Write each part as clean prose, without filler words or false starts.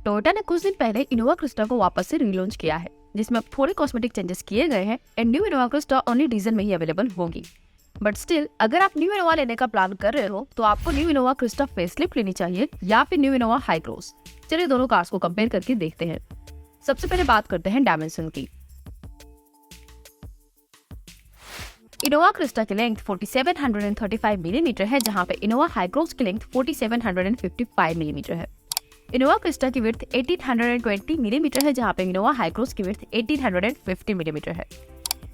Toyota ने कुछ दिन पहले इनोवा क्रिस्टा को वापस से रीलॉन्च किया है, जिसमें अब थोड़े कॉस्मेटिक चेंजेस किए गए हैं and new Innova Crysta only diesel में ही अवेलेबल होगी। बट स्टिल अगर आप न्यू इनोवा लेने का प्लान कर रहे हो तो आपको न्यू इनोवा क्रिस्टा फेसलिफ्ट लेनी चाहिए या फिर न्यू इनोवा हाई क्रॉस। चलिए दोनों कार्स को कंपेयर करके देखते हैं। सबसे पहले बात करते हैं डायमेंशन की। इनोवा क्रिस्टा की लेंथ 4735 मिलीमीटर है, जहां पे इनोवा हाई क्रॉस की लेंथ 4755 मिलीमीटर है। इनोवा क्रिस्टा की विड्थ 1820 मिलीमीटर है, जहां पे इनोवा हाई क्रॉस की विड्थ 1850 मिलीमीटर है।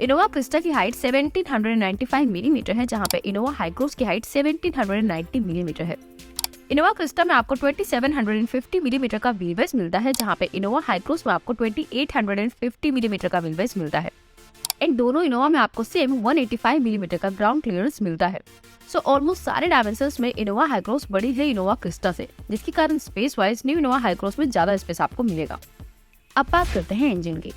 इनोवा क्रिस्टा की हाइट 1795 मिलीमीटर है, जहां पे इनोवा हाई क्रॉस की हाइट 1790 मिलीमीटर है। इनोवा क्रिस्टा में आपको 2750 मिलीमीटर का व्हील बेस मिलता है, जहां पे इनोवा हाई क्रॉस में आपको 2850 मिलीमीटर का व्हील बेस मिलता है। एंड दोनों इनोवा में आपको सेम 185 मिलीमीटर का ग्राउंड क्लियरेंस मिलता है। सो ऑलमोस्ट सारे डायमेंशंस में इनोवा हाई क्रॉस बड़ी है इनोवा क्रिस्टा से, जिसके कारण space wise new Innova Hycross में ज्यादा स्पेस आपको मिलेगा। अब बात करते हैं इंजन की।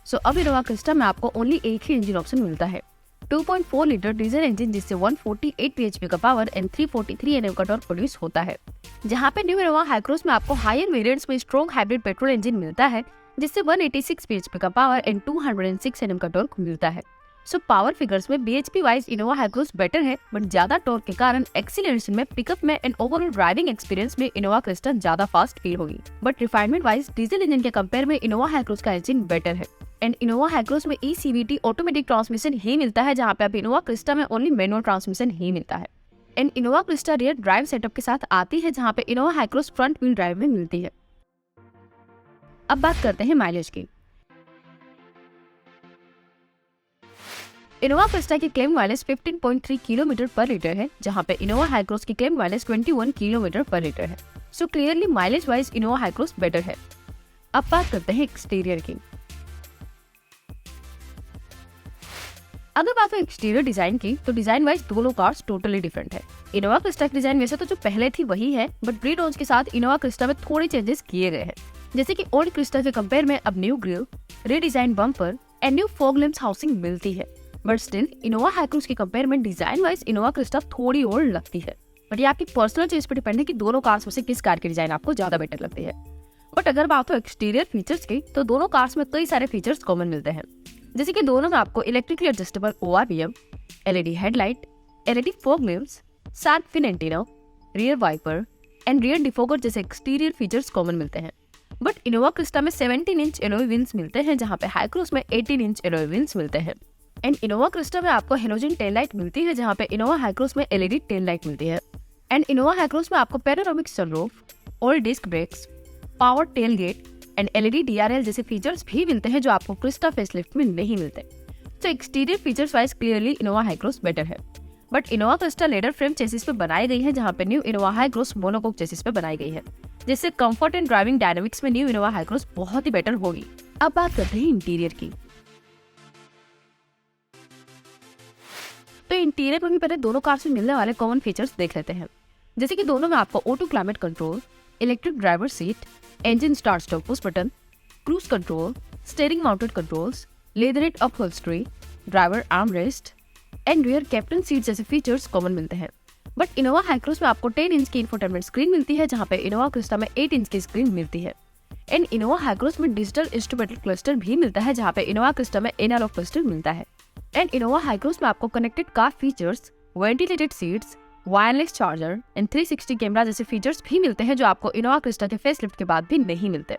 सो अब इनोवा क्रिस्टा में आपको ओनली एक ही इंजन ऑप्शन मिलता है, 2.4 लीटर डीजल इंजन, जिससे 148 bhp का पावर एंड 343 Nm का टॉर्क प्रोड्यूस होता है। जहां पे न्यू इनोवा हाई क्रॉस में आपको हायर वेरिएंट्स में स्ट्रॉन्ग हाइब्रिड पेट्रोल इंजन मिलता है, जिससे 186 bhp का पावर एंड 206 Nm का टॉर्क मिलता है। सो पावर फिगर्स में bhp wise Innova Hycross better है, बट ज्यादा टॉर्क के कारण एक्सीलरेशन में, पिकअप में एंड ओवरऑल ड्राइविंग एक्सपीरियंस में इनोवा क्रिस्टा ज्यादा फास्ट फील होगी। But refinement wise diesel engine के कंपेयर में इनोवा हाई क्रॉस का इंजन बेटर है। एंड इनोवा हाई क्रॉस में ECVT ऑटोमेटिक ट्रांसमिशन ही मिलता है, जहाँ पे अब इनोवा क्रिस्टा में ओनली मैनुअल ट्रांसमिशन ही मिलता है। And Innova Crysta rear drive setup के साथ आती है, जहाँ पे Innova high cross front wheel drive में मिलती है। अब बात करते हैं माइलेज की। इनोवा क्रिस्टा की क्लेम माइलेज 15.3 किलोमीटर पर लीटर है, जहां पे इनोवा हाई क्रॉस की क्लेम माइलेज 21 किलोमीटर पर लीटर है। So clearly mileage wise Innova Hycross better है। अब बात करते हैं एक्सटीरियर की। अगर बात हो एक्सटीरियर डिजाइन की, तो डिजाइन वाइज दोनों कार्स टोटली डिफरेंट है। इनोवा क्रिस्टा की डिजाइन वैसे तो जो पहले थी वही है, बट री-लॉन्च के साथ इनोवा क्रिस्टा में थोड़े चेंजेस किए गए हैं, जैसे कि ओल्ड क्रिस्टा के कंपेयर में अब new grill, redesign bumper and new fog lamps housing मिलती है। But still Innova high cross के कंपेयर में डिजाइन वाइज इनोवा क्रिस्टा थोड़ी और लगती है। बट ये आपकी पर्सनल चॉइस पर डिपेंड है कि दोनों कार्स में से किस कार की डिजाइन आपको ज्यादा बेटर लगती है। बट अगर बात हो एक्सटीरियर फीचर्स की, तो दोनों कार्स में कई सारे फीचर्स कॉमन मिलते हैं, जैसे कि दोनों में आपको electrically adjustable ORVM, LED headlight, LED fog lamps, sharp fin antenna, rear wiper and rear defogger जैसे एक्सटीरियर फीचर्स कॉमन मिलते हैं। बट इनोवा क्रिस्टा में 17 इंच एलॉय व्हील्स मिलते हैं, जहां पे हाई क्रॉस में 18 इंच एलॉय व्हील्स मिलते हैं। एंड इनोवा क्रिस्टा में आपको हेलोजन टेल लाइट मिलती है, जहां पे इनोवा हाई क्रॉस में LED टेल लाइट मिलती है। एंड इनोवा हाई क्रॉस में आपको panoramic sunroof, all disc brakes, power tailgate and LED DRL जैसे फीचर्स भी मिलते हैं, जो आपको क्रिस्टा फेसलिफ्ट में नहीं मिलते। तो exterior features wise clearly Innova Hycross better है। But Innova Crysta ladder frame chassis पे बनाई गई है, जहां पे new Innova Hycross monocoque chassis पे बनाई गई है, जिससे कंफर्ट एंड ड्राइविंग डायनामिक्स में न्यू इनोवा हाई क्रॉस बहुत ही बेटर होगी। अब बात करते हैं इंटीरियर की। तो इंटीरियर में भी पहले दोनों कार से मिलने वाले कॉमन फीचर्स देख लेते हैं, जैसे कि दोनों में आपको auto climate control, electric driver seat, engine start stop push button, cruise control, steering mounted controls, leatherette upholstery, driver arm rest and rear captain seat जैसे फीचर्स कॉमन मिलते हैं। बट इनोवा हाई क्रॉस में आपको 10 inch की infotainment screen मिलती है, जहां पे इनोवा क्रिस्टा में 8 इंच की स्क्रीन मिलती है। एंड इनोवा हाई क्रॉस में डिजिटल इंस्ट्रूमेंटल क्लस्टर भी मिलता है, जहां पे इनोवा क्रिस्टा में एनालॉग क्लस्टर मिलता है। एंड इनोवा हाई क्रॉस में आपको connected car features, ventilated seats, wireless charger and 360 camera जैसे फीचर्स भी मिलते हैं, जो आपको इनोवा क्रिस्टा के फेसलिफ्ट के बाद भी नहीं मिलते।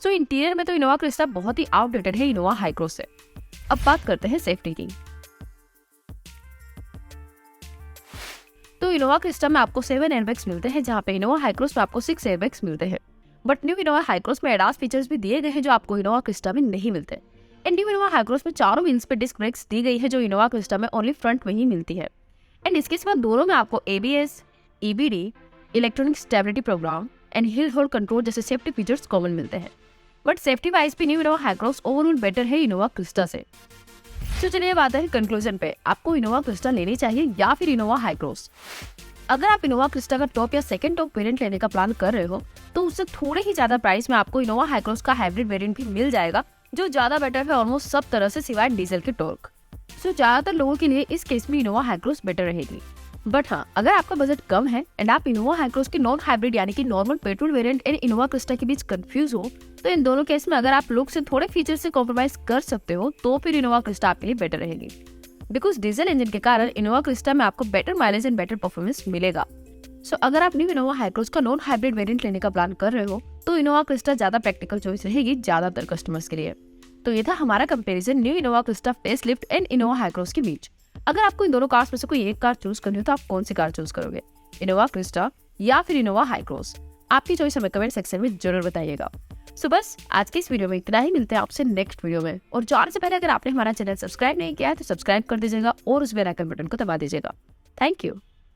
सो इंटीरियर में तो इनोवा क्रिस्टा बहुत ही आउटडेटेड है इनोवा हाई क्रॉस से। अब बात करते हैं सेफ्टी की। तो इनोवा क्रिस्टा में आपको 7 एयरबैग्स मिलते हैं, जहां पे इनोवा हाई क्रॉस में आपको 6 एयरबैग्स मिलते हैं। But new Innova Hycross में एडास फीचर्स भी दिए गए हैं, जो आपको इनोवा क्रिस्टा में नहीं मिलते। And new Innova Hycross में चारों व्हील्स पे डिस्क ब्रेक्स दी गई है, जो इनोवा क्रिस्टा में ओनली फ्रंट में ही मिलती है। एंड इसके सिवा दोनों में आपको ABS, EBD, electronic stability programme and hill hold control जैसे सेफ्टी फीचर्स कॉमन मिलते हैं। बट सेफ्टी वाइज भी new Innova Hycross overall better है इनोवा क्रिस्टा से। तो चलिए अब आता है कंक्लूजन पे, आपको इनोवा क्रिस्टा लेनी चाहिए या फिर इनोवा हाई क्रॉस। अगर आप इनोवा क्रिस्टा का टॉप या सेकंड टॉप वेरिएंट लेने का प्लान कर रहे हो, तो उससे थोड़े ही ज्यादा प्राइस में आपको इनोवा हाई क्रॉस का हाइब्रिड वेरिएंट भी मिल जाएगा, जो ज्यादा बेटर है ऑलमोस्ट सब तरह से सिवाय डीजल के टॉर्क। सो ज्यादातर लोगों के लिए इस केस में इनोवा हाई क्रॉस बेटर रहेगी। बट हाँ, अगर आपका बजट कम है एंड आप इनोवा हाई क्रॉस की नॉन हाइब्रिड यानी कि normal petrol variant and Innova Crysta के बीच कंफ्यूज हो, तो इन दोनों केस में अगर आप लुक से थोड़े फीचर से कॉम्प्रोमाइज कर सकते हो तो फिर इनोवा क्रिस्टा आपके लिए बेटर रहेगी। बिकॉज डीजल इंजन के कारण इनोवा क्रिस्टा में आपको better mileage and better performance मिलेगा। सो अगर आप न्यू इनोवा हाई क्रॉस का नॉन हाइब्रिड वेरिएंट लेने का प्लान कर रहे हो तो इनोवा क्रिस्टा ज्यादा प्रैक्टिकल चॉइस रहेगी ज्यादातर कस्टमर्स के लिए। तो ये था हमारा comparison new Innova Crysta facelift and Innova high cross के बीच। अगर आपको इन दोनों कार्स में से कोई एक कार चूज करनी हो तो आप कौन सी कार चूज करोगे, इनोवा क्रिस्टा या फिर इनोवा हाई क्रॉस? आपकी चॉइस हमें कमेंट सेक्शन में जरूर बताइएगा। सो बस आज के इस वीडियो में इतना ही, मिलते हैं आपसे नेक्स्ट वीडियो में। और जाने से पहले अगर आपने हमारा चैनल सब्सक्राइब नहीं किया है तो सब्सक्राइब कर दीजिएगा और उस बेल आइकन बटन को दबा दीजिएगा। Thank you.